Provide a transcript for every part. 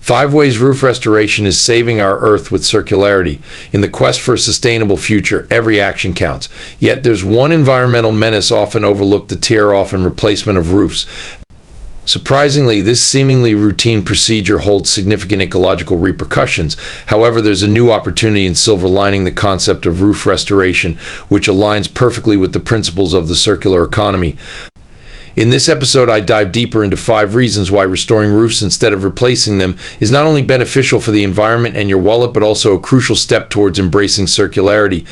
5 ways roof restoration is saving our Earth with circularity. In the quest for a sustainable future, every action counts. Yet there's one environmental menace often overlooked: the tear-off and replacement of roofs. Surprisingly, this seemingly routine procedure holds significant ecological repercussions. However, there's a new opportunity in silver lining the concept of roof restoration, which aligns perfectly with the principles of the circular economy. In this episode, I dive deeper into 5 reasons why restoring roofs instead of replacing them is not only beneficial for the environment and your wallet, but also a crucial step towards embracing circularity.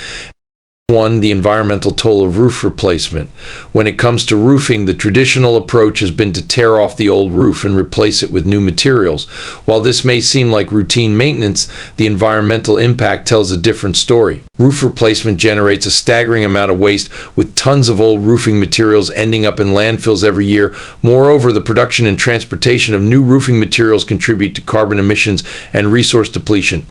1. The environmental toll of roof replacement. When it comes to roofing, the traditional approach has been to tear off the old roof and replace it with new materials. While this may seem like routine maintenance, the environmental impact tells a different story. Roof replacement generates a staggering amount of waste, with tons of old roofing materials ending up in landfills every year. Moreover, the production and transportation of new roofing materials contribute to carbon emissions and resource depletion.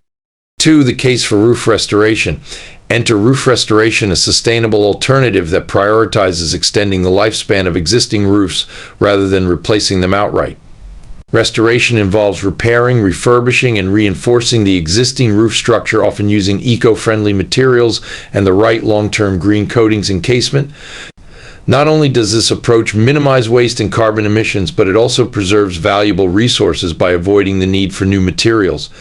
2. The case for roof restoration. Enter roof restoration, a sustainable alternative that prioritizes extending the lifespan of existing roofs rather than replacing them outright. Restoration involves repairing, refurbishing, and reinforcing the existing roof structure, often using eco-friendly materials and the right long-term green coatings and casement. Not only does this approach minimize waste and carbon emissions, but it also preserves valuable resources by avoiding the need for new materials.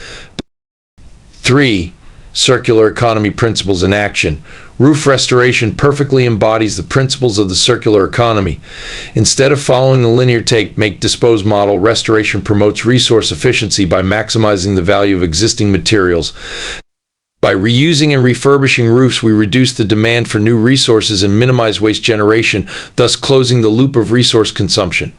3. Circular economy principles in action. Roof restoration perfectly embodies the principles of the circular economy. Instead of following the linear take, make, dispose model, restoration promotes resource efficiency by maximizing the value of existing materials. By reusing and refurbishing roofs, we reduce the demand for new resources and minimize waste generation, thus closing the loop of resource consumption.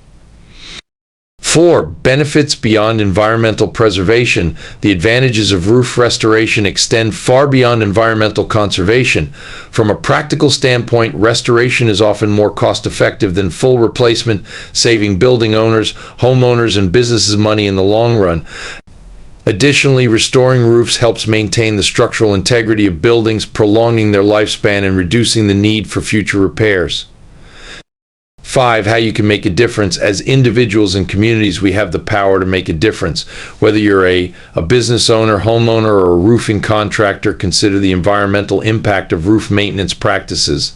4. Benefits beyond environmental preservation. The advantages of roof restoration extend far beyond environmental conservation. From a practical standpoint, restoration is often more cost-effective than full replacement, saving building owners, homeowners, and businesses money in the long run. Additionally, restoring roofs helps maintain the structural integrity of buildings, prolonging their lifespan and reducing the need for future repairs. 5. How you can make a difference. As individuals and communities, we have the power to make a difference. Whether you're a business owner, homeowner, or a roofing contractor, consider the environmental impact of roof maintenance practices.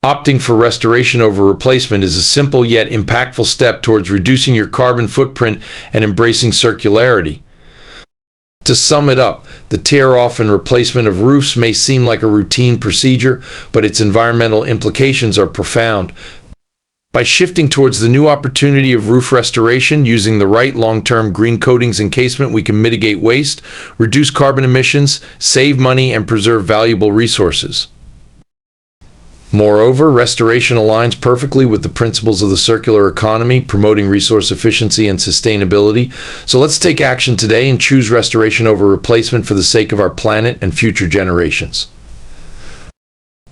Opting for restoration over replacement is a simple yet impactful step towards reducing your carbon footprint and embracing circularity. To sum it up, the tear-off and replacement of roofs may seem like a routine procedure, but its environmental implications are profound. By shifting towards the new opportunity of roof restoration, using the right long-term green coatings and casement, we can mitigate waste, reduce carbon emissions, save money, and preserve valuable resources. Moreover, restoration aligns perfectly with the principles of the circular economy, promoting resource efficiency and sustainability. So let's take action today and choose restoration over replacement for the sake of our planet and future generations.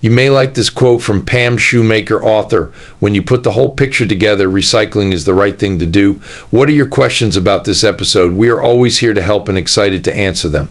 You may like this quote from Pam Shoemaker, author: "When you put the whole picture together, recycling is the right thing to do." What are your questions about this episode? We are always here to help and excited to answer them.